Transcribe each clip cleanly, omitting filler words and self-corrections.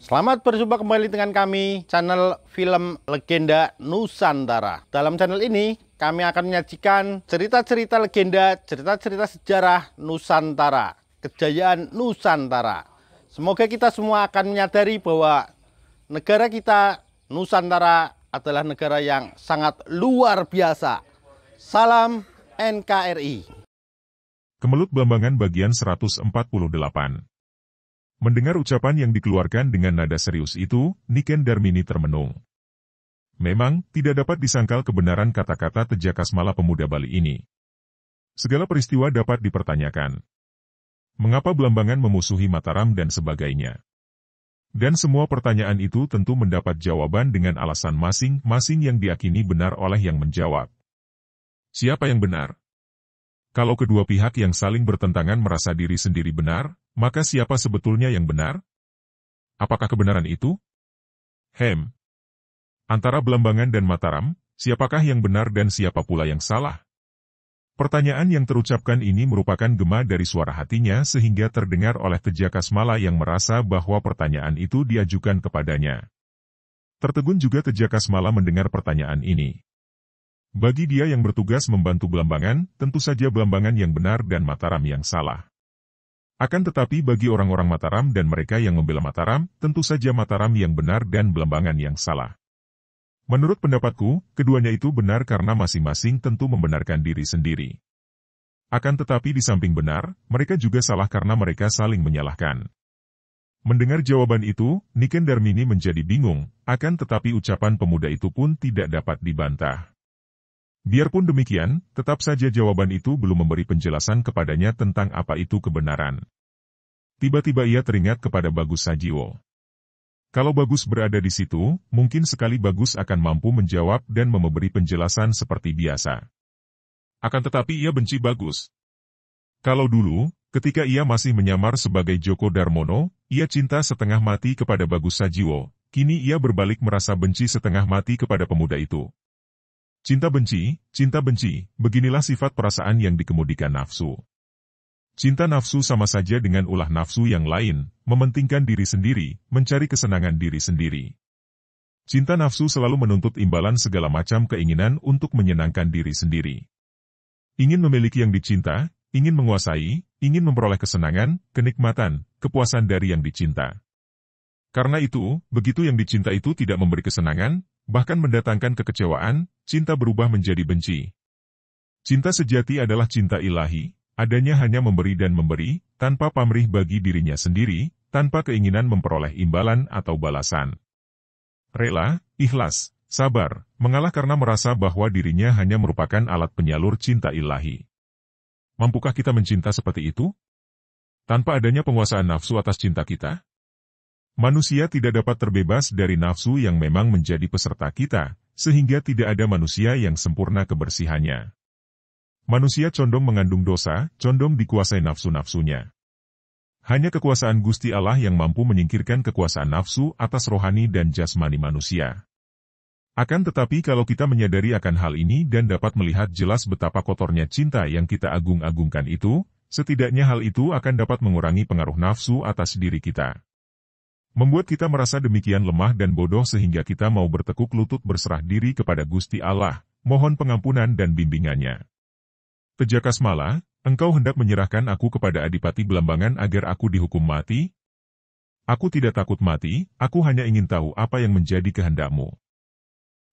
Selamat berjumpa kembali dengan kami, channel Film Legenda Nusantara. Dalam channel ini, kami akan menyajikan cerita-cerita legenda, cerita-cerita sejarah Nusantara, kejayaan Nusantara. Semoga kita semua akan menyadari bahwa negara kita, Nusantara, adalah negara yang sangat luar biasa. Salam NKRI. Kemelut Blambangan bagian 148. Mendengar ucapan yang dikeluarkan dengan nada serius itu, Niken Darmini termenung. Memang, tidak dapat disangkal kebenaran kata-kata Tejakasmala pemuda Bali ini. Segala peristiwa dapat dipertanyakan. Mengapa Blambangan memusuhi Mataram dan sebagainya? Dan semua pertanyaan itu tentu mendapat jawaban dengan alasan masing-masing yang diakini benar oleh yang menjawab. Siapa yang benar? Kalau kedua pihak yang saling bertentangan merasa diri sendiri benar, maka siapa sebetulnya yang benar? Apakah kebenaran itu? Antara Blambangan dan Mataram, siapakah yang benar dan siapa pula yang salah? Pertanyaan yang terucapkan ini merupakan gema dari suara hatinya sehingga terdengar oleh Tejakasmala yang merasa bahwa pertanyaan itu diajukan kepadanya. Tertegun juga Tejakasmala mendengar pertanyaan ini. Bagi dia yang bertugas membantu Blambangan, tentu saja Blambangan yang benar dan Mataram yang salah. Akan tetapi bagi orang-orang Mataram dan mereka yang membela Mataram, tentu saja Mataram yang benar dan Blambangan yang salah. Menurut pendapatku, keduanya itu benar karena masing-masing tentu membenarkan diri sendiri. Akan tetapi di samping benar, mereka juga salah karena mereka saling menyalahkan. Mendengar jawaban itu, Niken Darmini menjadi bingung, akan tetapi ucapan pemuda itu pun tidak dapat dibantah. Biarpun demikian, tetap saja jawaban itu belum memberi penjelasan kepadanya tentang apa itu kebenaran. Tiba-tiba ia teringat kepada Bagus Sajiwo. Kalau Bagus berada di situ, mungkin sekali Bagus akan mampu menjawab dan memberi penjelasan seperti biasa. Akan tetapi ia benci Bagus. Kalau dulu, ketika ia masih menyamar sebagai Djoko Darmono, ia cinta setengah mati kepada Bagus Sajiwo, kini ia berbalik merasa benci setengah mati kepada pemuda itu. Cinta benci, beginilah sifat perasaan yang dikemudikan nafsu. Cinta nafsu sama saja dengan ulah nafsu yang lain, mementingkan diri sendiri, mencari kesenangan diri sendiri. Cinta nafsu selalu menuntut imbalan segala macam keinginan untuk menyenangkan diri sendiri. Ingin memiliki yang dicinta, ingin menguasai, ingin memperoleh kesenangan, kenikmatan, kepuasan dari yang dicinta. Karena itu, begitu yang dicinta itu tidak memberi kesenangan, bahkan mendatangkan kekecewaan, cinta berubah menjadi benci. Cinta sejati adalah cinta ilahi, adanya hanya memberi dan memberi, tanpa pamrih bagi dirinya sendiri, tanpa keinginan memperoleh imbalan atau balasan. Rela, ikhlas, sabar, mengalah karena merasa bahwa dirinya hanya merupakan alat penyalur cinta ilahi. Mampukah kita mencinta seperti itu? Tanpa adanya penguasaan nafsu atas cinta kita? Manusia tidak dapat terbebas dari nafsu yang memang menjadi peserta kita, sehingga tidak ada manusia yang sempurna kebersihannya. Manusia condong mengandung dosa, condong dikuasai nafsu-nafsunya. Hanya kekuasaan Gusti Allah yang mampu menyingkirkan kekuasaan nafsu atas rohani dan jasmani manusia. Akan tetapi kalau kita menyadari akan hal ini dan dapat melihat jelas betapa kotornya cinta yang kita agung-agungkan itu, setidaknya hal itu akan dapat mengurangi pengaruh nafsu atas diri kita. Membuat kita merasa demikian lemah dan bodoh sehingga kita mau bertekuk lutut berserah diri kepada Gusti Allah, mohon pengampunan dan bimbingannya. Tejakasmala, engkau hendak menyerahkan aku kepada Adipati Blambangan agar aku dihukum mati? Aku tidak takut mati, aku hanya ingin tahu apa yang menjadi kehendakmu.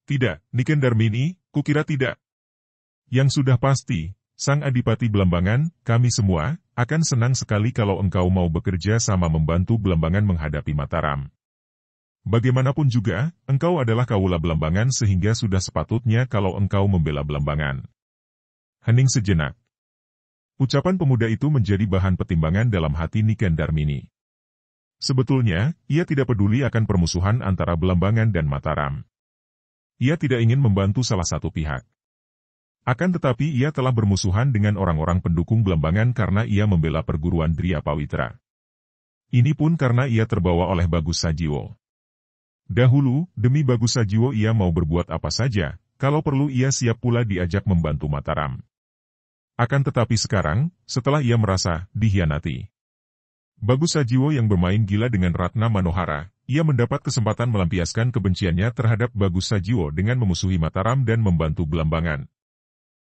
Tidak, Niken Darmini, kukira tidak. Yang sudah pasti, Sang Adipati Blambangan, kami semua, akan senang sekali kalau engkau mau bekerja sama membantu Blambangan menghadapi Mataram. Bagaimanapun juga, engkau adalah kaula Blambangan sehingga sudah sepatutnya kalau engkau membela Blambangan. Hening sejenak. Ucapan pemuda itu menjadi bahan pertimbangan dalam hati Niken Darmini. Sebetulnya, ia tidak peduli akan permusuhan antara Blambangan dan Mataram. Ia tidak ingin membantu salah satu pihak. Akan tetapi ia telah bermusuhan dengan orang-orang pendukung Blambangan karena ia membela perguruan Dria Pawitra. Ini pun karena ia terbawa oleh Bagus Sajiwo. Dahulu, demi Bagus Sajiwo ia mau berbuat apa saja, kalau perlu ia siap pula diajak membantu Mataram. Akan tetapi sekarang, setelah ia merasa dihianati. Bagus Sajiwo yang bermain gila dengan Ratna Manohara, ia mendapat kesempatan melampiaskan kebenciannya terhadap Bagus Sajiwo dengan memusuhi Mataram dan membantu Belambangan.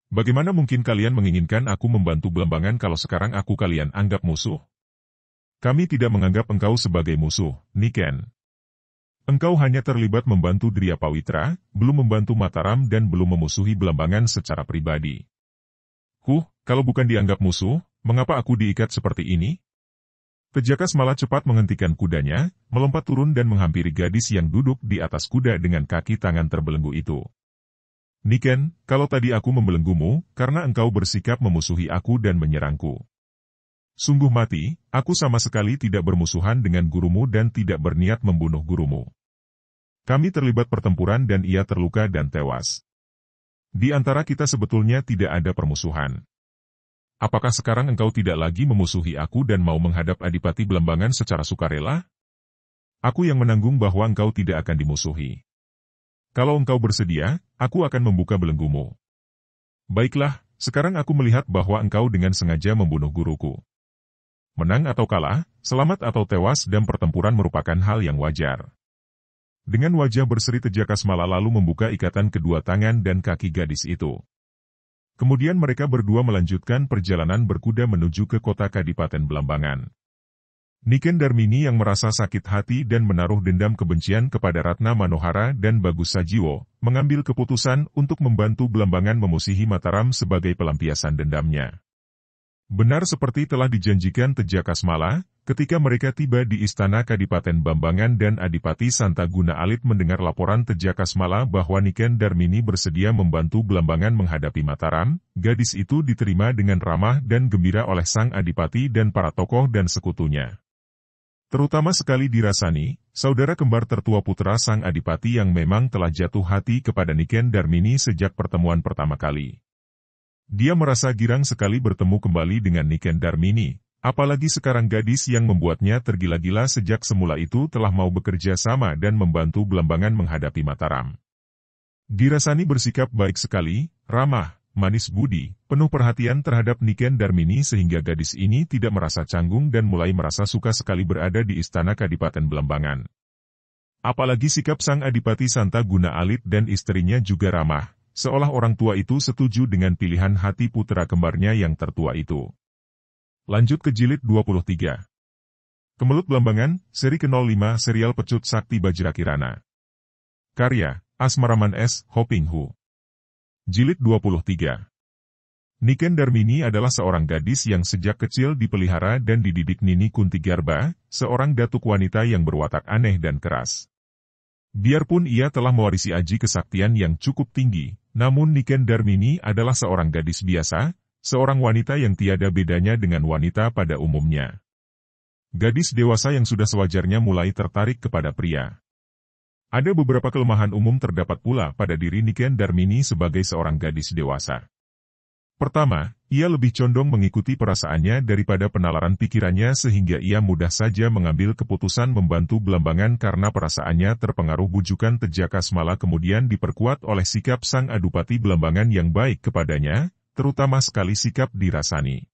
Bagaimana mungkin kalian menginginkan aku membantu Belambangan kalau sekarang aku kalian anggap musuh? Kami tidak menganggap engkau sebagai musuh, Niken. Engkau hanya terlibat membantu Dria Pawitra, belum membantu Mataram dan belum memusuhi Belambangan secara pribadi. Kalau bukan dianggap musuh, mengapa aku diikat seperti ini? Tejakas Mala cepat menghentikan kudanya, melompat turun dan menghampiri gadis yang duduk di atas kuda dengan kaki tangan terbelenggu itu. Niken, kalau tadi aku membelenggumu, karena engkau bersikap memusuhi aku dan menyerangku. Sungguh mati, aku sama sekali tidak bermusuhan dengan gurumu dan tidak berniat membunuh gurumu. Kami terlibat pertempuran dan ia terluka dan tewas. Di antara kita sebetulnya tidak ada permusuhan. Apakah sekarang engkau tidak lagi memusuhi aku dan mau menghadap Adipati Belambangan secara sukarela? Aku yang menanggung bahwa engkau tidak akan dimusuhi. Kalau engkau bersedia, aku akan membuka belenggumu. Baiklah, sekarang aku melihat bahwa engkau dengan sengaja membunuh guruku. Menang atau kalah, selamat atau tewas dan pertempuran merupakan hal yang wajar. Dengan wajah berseri Tejakas Mala lalu membuka ikatan kedua tangan dan kaki gadis itu. Kemudian mereka berdua melanjutkan perjalanan berkuda menuju ke kota Kadipaten Belambangan. Niken Darmini yang merasa sakit hati dan menaruh dendam kebencian kepada Ratna Manohara dan Bagus Sajiwo, mengambil keputusan untuk membantu Belambangan memusuhi Mataram sebagai pelampiasan dendamnya. Benar seperti telah dijanjikan Tejakas Mala, ketika mereka tiba di Istana Kadipaten Bambangan dan Adipati Santaguna Alit mendengar laporan Tejakas Mala bahwa Niken Darmini bersedia membantu Belambangan menghadapi Mataram, gadis itu diterima dengan ramah dan gembira oleh sang Adipati dan para tokoh dan sekutunya. Terutama sekali dirasani, saudara kembar tertua putra sang Adipati yang memang telah jatuh hati kepada Niken Darmini sejak pertemuan pertama kali. Dia merasa girang sekali bertemu kembali dengan Niken Darmini, apalagi sekarang gadis yang membuatnya tergila-gila sejak semula itu telah mau bekerja sama dan membantu Belambangan menghadapi Mataram. Dirasani bersikap baik sekali, ramah, manis budi, penuh perhatian terhadap Niken Darmini sehingga gadis ini tidak merasa canggung dan mulai merasa suka sekali berada di Istana Kadipaten Belambangan. Apalagi sikap sang Adipati Santaguna Alit dan istrinya juga ramah, seolah orang tua itu setuju dengan pilihan hati putra kembarnya yang tertua itu. Lanjut ke jilid 23. Kemelut Belambangan, seri ke-05 serial Pecut Sakti Bajrakirana. Karya, Asmaraman S. Hopinghu. Jilid 23. Niken Darmini adalah seorang gadis yang sejak kecil dipelihara dan dididik Nini Kunti Garba, seorang datuk wanita yang berwatak aneh dan keras. Biarpun ia telah mewarisi aji kesaktian yang cukup tinggi, namun Niken Darmini adalah seorang gadis biasa, seorang wanita yang tiada bedanya dengan wanita pada umumnya. Gadis dewasa yang sudah sewajarnya mulai tertarik kepada pria. Ada beberapa kelemahan umum terdapat pula pada diri Niken Darmini sebagai seorang gadis dewasa. Pertama, ia lebih condong mengikuti perasaannya daripada penalaran pikirannya sehingga ia mudah saja mengambil keputusan membantu Belambangan karena perasaannya terpengaruh bujukan Tejakas Mala kemudian diperkuat oleh sikap sang Adipati Belambangan yang baik kepadanya, terutama sekali sikap dirasani.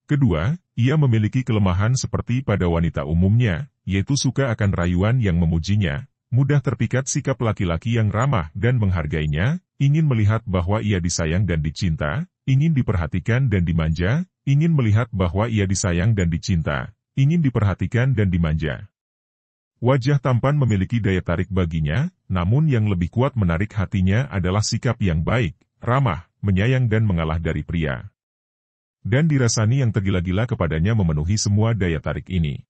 Kedua, ia memiliki kelemahan seperti pada wanita umumnya, yaitu suka akan rayuan yang memujinya, mudah terpikat sikap laki-laki yang ramah dan menghargainya, ingin melihat bahwa ia disayang dan dicinta, ingin diperhatikan dan dimanja, ingin melihat bahwa ia disayang dan dicinta, ingin diperhatikan dan dimanja. Wajah tampan memiliki daya tarik baginya, namun yang lebih kuat menarik hatinya adalah sikap yang baik, ramah, menyayang dan mengalah dari pria. Dan dirasani yang tergila-gila kepadanya memenuhi semua daya tarik ini.